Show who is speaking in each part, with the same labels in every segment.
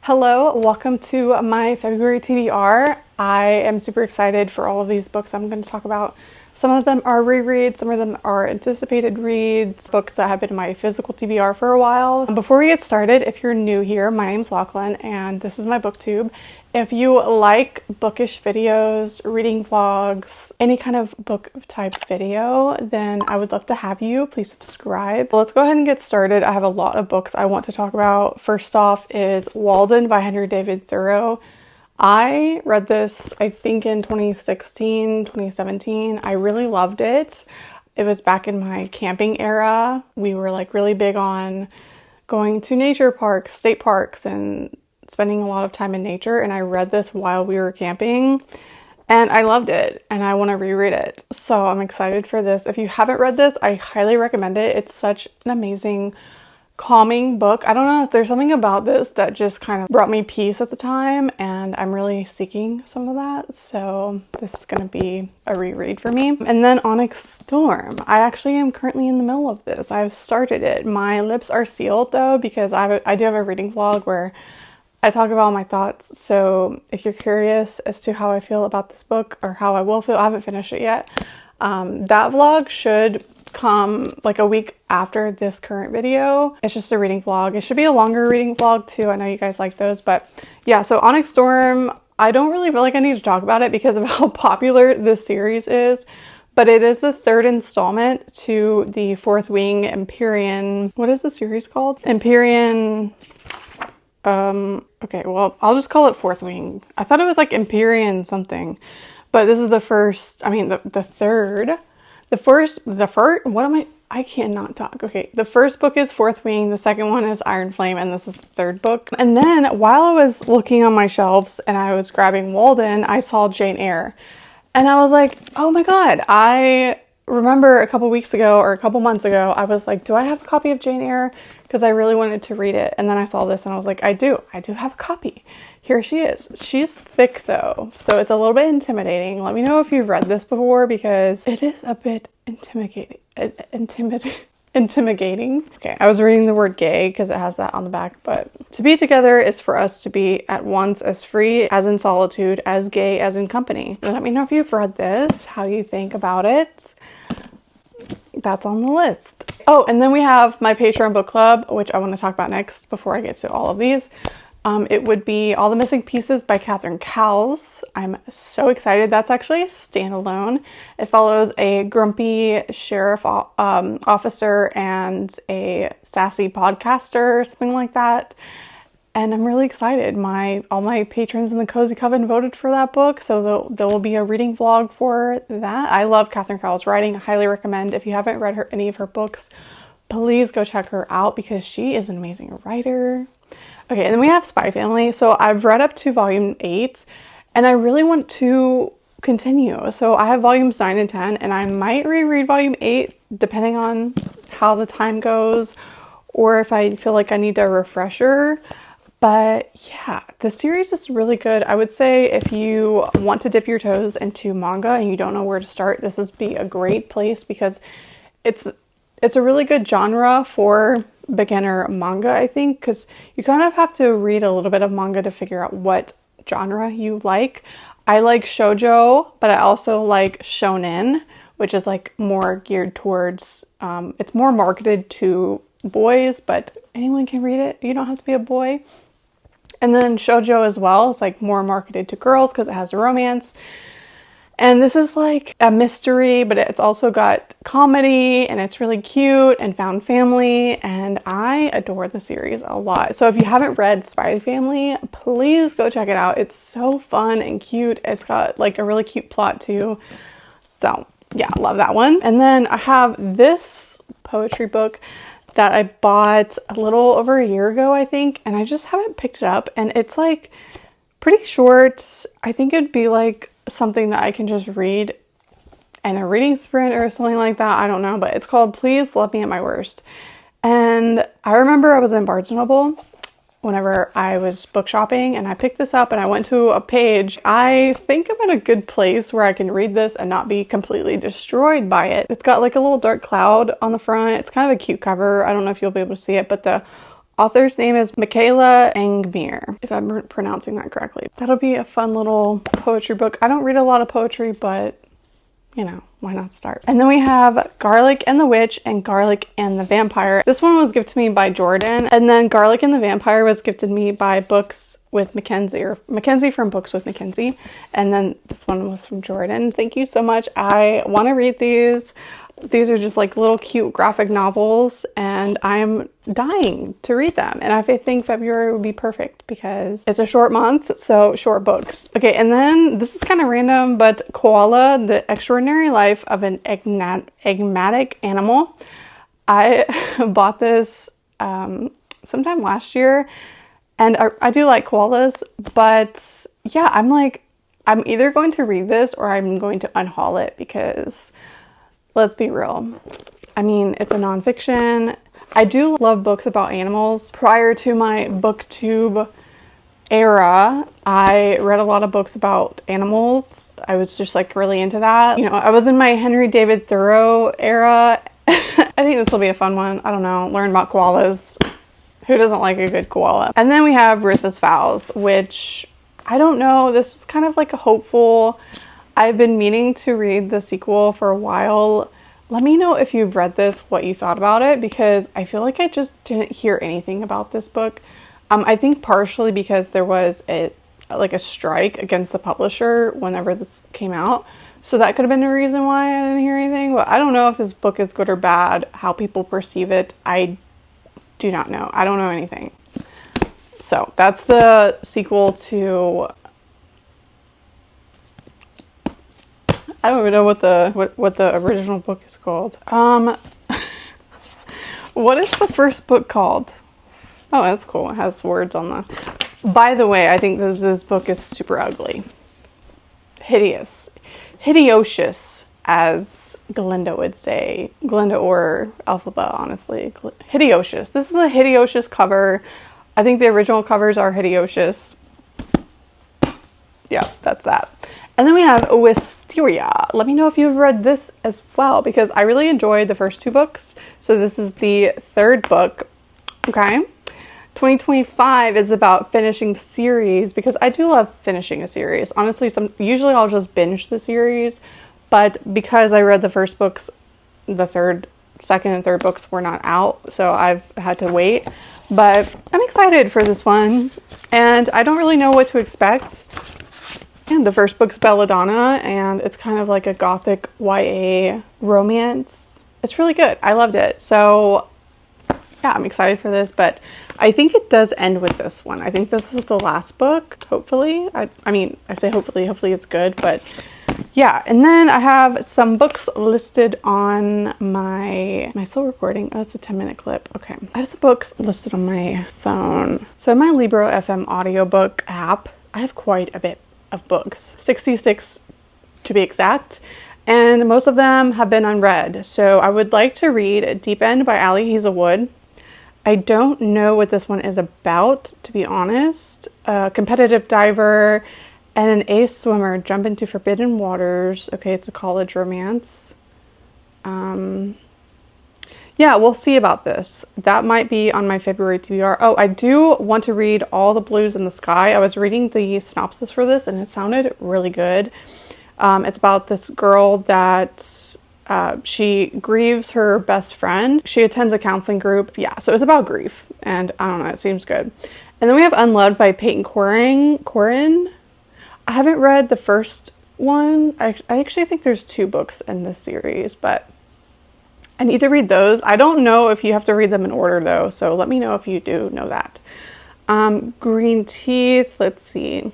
Speaker 1: Hello, welcome to my February TBR. I am super excited for all of these books I'm going to talk about. Some of them are rereads, some of them are anticipated reads, books that have been in my physical TBR for a while. Before we get started, if you're new here, my name's Lachlan and this is my booktube. If you like bookish videos, reading vlogs, any kind of book type video, then I would love to have you. Please subscribe. Let's go ahead and get started. I have a lot of books I want to talk about. First off is Walden by Henry David Thoreau. I read this, I think in 2016, 2017. I really loved it. It was back in my camping era. We were like really big on going to nature parks, state parks, and spending a lot of time in nature. And I read this while we were camping and I loved it and I want to reread it. So I'm excited for this. If you haven't read this, I highly recommend it. It's such an amazing, calming book. I don't know if there's something about this that just kind of brought me peace at the time, and I'm really seeking some of that. So this is going to be a reread for me. And then Onyx Storm. I actually am currently in the middle of this. I've started it. My lips are sealed though, because I do have a reading vlog where I talk about my thoughts. So if you're curious as to how I feel about this book or how I will feel, I haven't finished it yet. That vlog should come like a week after this current video. It's just a reading vlog. It should be a longer reading vlog too. I know you guys like those, but yeah, so Onyx Storm, I don't really feel like I need to talk about it because of how popular this series is, but it is the third installment to the Fourth Wing Empyrean. What is the series called? Empyrean. Okay, well, I'll just call it Fourth Wing. I thought it was like Empyrean something, but this is the first, I mean, the third. The first, what am I cannot talk. Okay, the first book is Fourth Wing, the second one is Iron Flame, and this is the third book. And then while I was looking on my shelves and I was grabbing Walden, I saw Jane Eyre. And I was like, oh my God, I remember a couple weeks ago or a couple months ago, I was like, do I have a copy of Jane Eyre? Because I really wanted to read it. And then I saw this and I was like, I do have a copy. Here she is. She's thick though, so it's a little bit intimidating. Let me know if you've read this before because it is a bit intimidating. Okay, I was reading the word gay because it has that on the back, but to be together is for us to be at once as free as in solitude, as gay as in company. Let me know if you've read this, how you think about it. That's on the list. Oh, and then we have my Patreon book club, which I want to talk about next before I get to all of these. It would be All the Missing Pieces by Catherine Cowles. I'm so excited. That's actually a standalone. It follows a grumpy sheriff officer and a sassy podcaster, something like that. And I'm really excited. All my patrons in the Cozy Coven voted for that book, so there will be a reading vlog for that. I love Catherine Cowles' writing. I highly recommend. If you haven't read any of her books, please go check her out because she is an amazing writer. Okay, and then we have Spy Family. So I've read up to volume 8 and I really want to continue. So I have volumes 9 and 10 and I might reread volume 8 depending on how the time goes or if I feel like I need a refresher. But yeah, the series is really good. I would say if you want to dip your toes into manga and you don't know where to start, this would be a great place because it's a really good genre for beginner manga, I think, because you kind of have to read a little bit of manga to figure out what genre you like. I like shoujo, but I also like shonen, which is like more geared towards, it's more marketed to boys, but anyone can read it. You don't have to be a boy. And then shoujo as well, it's like more marketed to girls because it has romance. And this is like a mystery, but it's also got comedy and it's really cute and found family. And I adore the series a lot. So if you haven't read Spy Family, please go check it out. It's so fun and cute. It's got like a really cute plot too. So yeah, love that one. And then I have this poetry book that I bought a little over a year ago, I think. And I just haven't picked it up. And it's like pretty short. I think it'd be like something that I can just read in a reading sprint or something like that. I don't know, but it's called Please Love Me at My Worst. And I remember I was in Barnes & Noble whenever I was book shopping and I picked this up and I went to a page. I think I'm in a good place where I can read this and not be completely destroyed by it. It's got like a little dark cloud on the front. It's kind of a cute cover. I don't know if you'll be able to see it, but the Author's name is Michaela Angmir, if I'm pronouncing that correctly. That'll be a fun little poetry book. I don't read a lot of poetry, but you know, why not start? And then we have Garlic and the Witch and Garlic and the Vampire. This one was gifted to me by Jordan, and then Garlic and the Vampire was gifted me by Books with Mackenzie, or Mackenzie from Books with Mackenzie. And then this one was from Jordan. Thank you so much. I want to read these. These are just like little cute graphic novels, and I'm dying to read them. And I think February would be perfect because it's a short month, so short books. Okay, and then this is kind of random, but Koala, The Extraordinary Life of an Enigmatic Animal. I bought this sometime last year, and I do like koalas, but yeah, I'm either going to read this or I'm going to unhaul it because let's be real. I mean, it's a nonfiction. I do love books about animals. Prior to my booktube era, I read a lot of books about animals. I was just like really into that. You know, I was in my Henry David Thoreau era. I think this will be a fun one. I don't know, learn about koalas. Who doesn't like a good koala? And then we have Rissa's Vows, which I don't know. This was kind of like a hopeful. I've been meaning to read the sequel for a while. Let me know if you've read this, what you thought about it, because I feel like I just didn't hear anything about this book. I think partially because there was a strike against the publisher whenever this came out. So that could have been a reason why I didn't hear anything. But I don't know if this book is good or bad, how people perceive it. I do not know. I don't know anything. So that's the sequel to... I don't even know what the original book is called. What is the first book called? Oh, that's cool. It has words on the... By the way, I think that this book is super ugly. Hideous. Hideocious, as Glinda would say. Glinda or Elphaba, honestly. Hideocious. This is a hideocious cover. I think the original covers are hideocious. Yeah, that's that. And then we have Wisteria. Let me know if you've read this as well, because I really enjoyed the first two books. So this is the third book. Okay. 2025 is about finishing the series, because I do love finishing a series. Honestly, usually I'll just binge the series, but because I read the first books, the second and third books were not out, so I've had to wait. But I'm excited for this one, and I don't really know what to expect. And the first book's Belladonna, and it's kind of like a gothic YA romance. It's really good. I loved it. So yeah, I'm excited for this, but I think it does end with this one. I think this is the last book, hopefully. I mean, I say hopefully it's good, but yeah. And then I have some books listed on my... Am I still recording? Oh, it's a 10-minute clip. Okay. I have some books listed on my phone. So in my Libro FM audiobook app, I have quite a bit of books, 66 to be exact, and most of them have been unread. So I would like to read Deep End by Ali Hazelwood. I don't know what this one is about, to be honest. A competitive diver and an ace swimmer jump into forbidden waters. Okay, it's a college romance. Yeah, we'll see about this. That might be on my February TBR. Oh, I do want to read All the Blues in the Sky. I was reading the synopsis for this, and it sounded really good. It's about this girl that she grieves her best friend. She attends a counseling group. Yeah, so it's about grief, and I don't know, it seems good. And then we have Unloved by Peyton Corin. I haven't read the first one. I actually think there's 2 books in this series, but I need to read those. I don't know if you have to read them in order though, so let me know if you do know that. Green Teeth, let's see.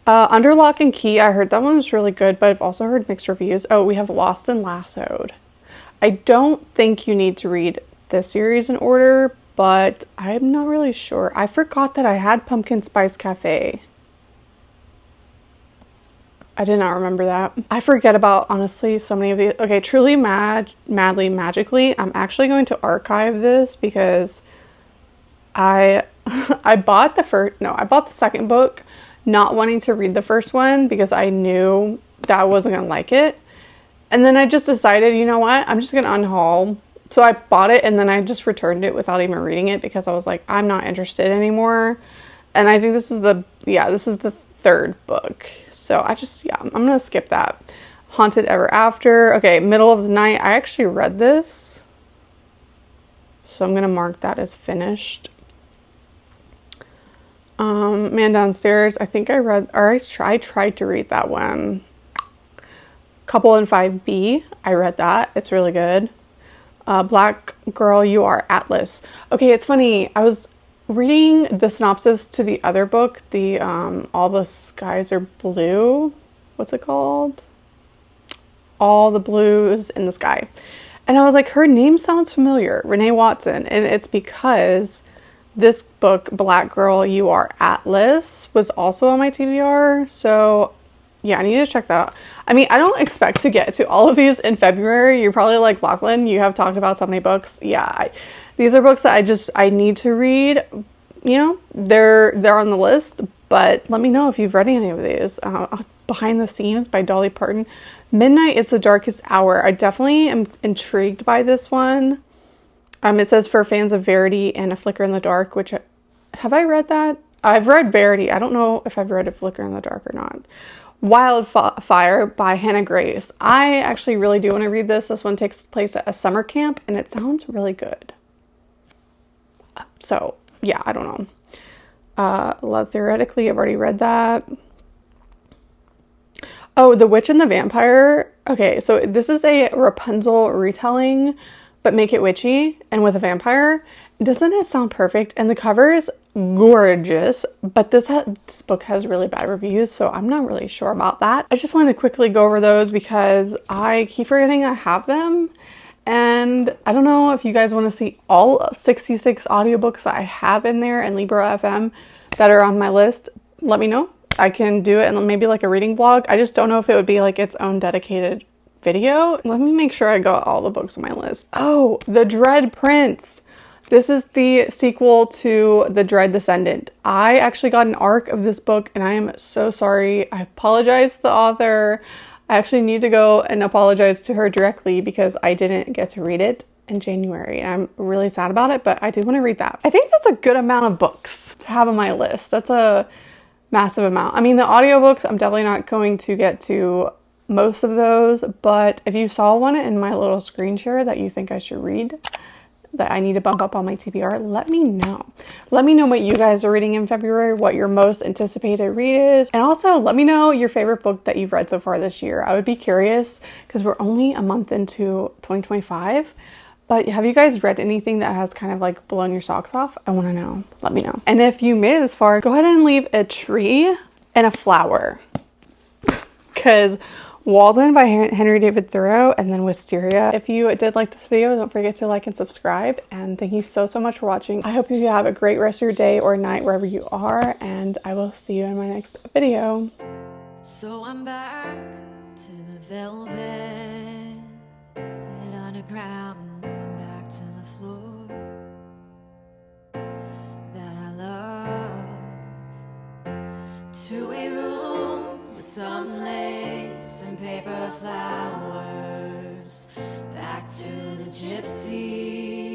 Speaker 1: Under Lock and Key, I heard that one was really good, but I've also heard mixed reviews. Oh, we have Lost and Lassoed. I don't think you need to read this series in order, but I'm not really sure. I forgot that I had Pumpkin Spice Cafe. I did not remember that. I forget about, honestly, so many of these. Okay, Truly Madly Magically. I'm actually going to archive this because I bought the second book not wanting to read the first one because I knew that I wasn't going to like it. And then I just decided, you know what? I'm just going to unhaul So I bought it and then I just returned it without even reading it because I was like, I'm not interested anymore. And I think this is the third book. So I'm going to skip that. Haunted Ever After. Okay, Middle of the Night. I actually read this. So I'm going to mark that as finished. Man Downstairs. I think I read, or I tried to read that one. Couple in 5B. I read that. It's really good. Black Girl, You Are Atlas. Okay, it's funny. I was reading the synopsis to the other book, the All the Skies Are Blue. What's it called? All the Blues in the Sky. And I was like, her name sounds familiar, Renee Watson. And it's because this book, Black Girl, You Are Atlas, was also on my TBR. So yeah, I need to check that out. I mean, I don't expect to get to all of these in February. You're probably like, Lachlan, you have talked about so many books. Yeah, these are books that I need to read. You know, they're on the list, but let me know if you've read any of these. Behind the Scenes by Dolly Parton. Midnight is the Darkest Hour. I definitely am intrigued by this one. It says for fans of Verity and A Flicker in the Dark, which, have I read that? I've read Verity. I don't know if I've read A Flicker in the Dark or not. Wildfire by Hannah Grace. I actually really do want to read this. This one takes place at a summer camp and it sounds really good. So yeah, I don't know. Love Theoretically, I've already read that. Oh, The Witch and the Vampire. Okay, so this is a Rapunzel retelling, but make it witchy and with a vampire. Doesn't it sound perfect? And the cover is gorgeous, but this book has really bad reviews, so I'm not really sure about that. I just wanted to quickly go over those because I keep forgetting I have them. And I don't know if you guys want to see all 66 audiobooks that I have in there in Libro FM that are on my list. Let me know. I can do it and maybe like a reading vlog. I just don't know if it would be like its own dedicated video. Let me make sure I got all the books on my list. Oh, The Dread Prince. This is the sequel to The Dread Descendant. I actually got an ARC of this book and I am so sorry. I apologize to the author. I actually need to go and apologize to her directly because I didn't get to read it in January. And I'm really sad about it, but I do want to read that. I think that's a good amount of books to have on my list. That's a massive amount. I mean, the audiobooks, I'm definitely not going to get to most of those, but if you saw one in my little screen share that you think I should read, that I need to bump up on my TBR, let me know. Let me know what you guys are reading in February, what your most anticipated read is, and also let me know your favorite book that you've read so far this year. I would be curious because we're only a month into 2025, but have you guys read anything that has kind of like blown your socks off? I want to know. Let me know. And if you made it this far, go ahead and leave a tree and a flower because Walden by Henry David Thoreau, and then Wisteria. If you did like this video, don't forget to like and subscribe, and thank you so much for watching. I hope you have a great rest of your day or night wherever you are, and I will see you in my next video.
Speaker 2: So I'm back to the velvet underground, back to the floor that I love, to a room with some lace and paper flowers, back to the gypsy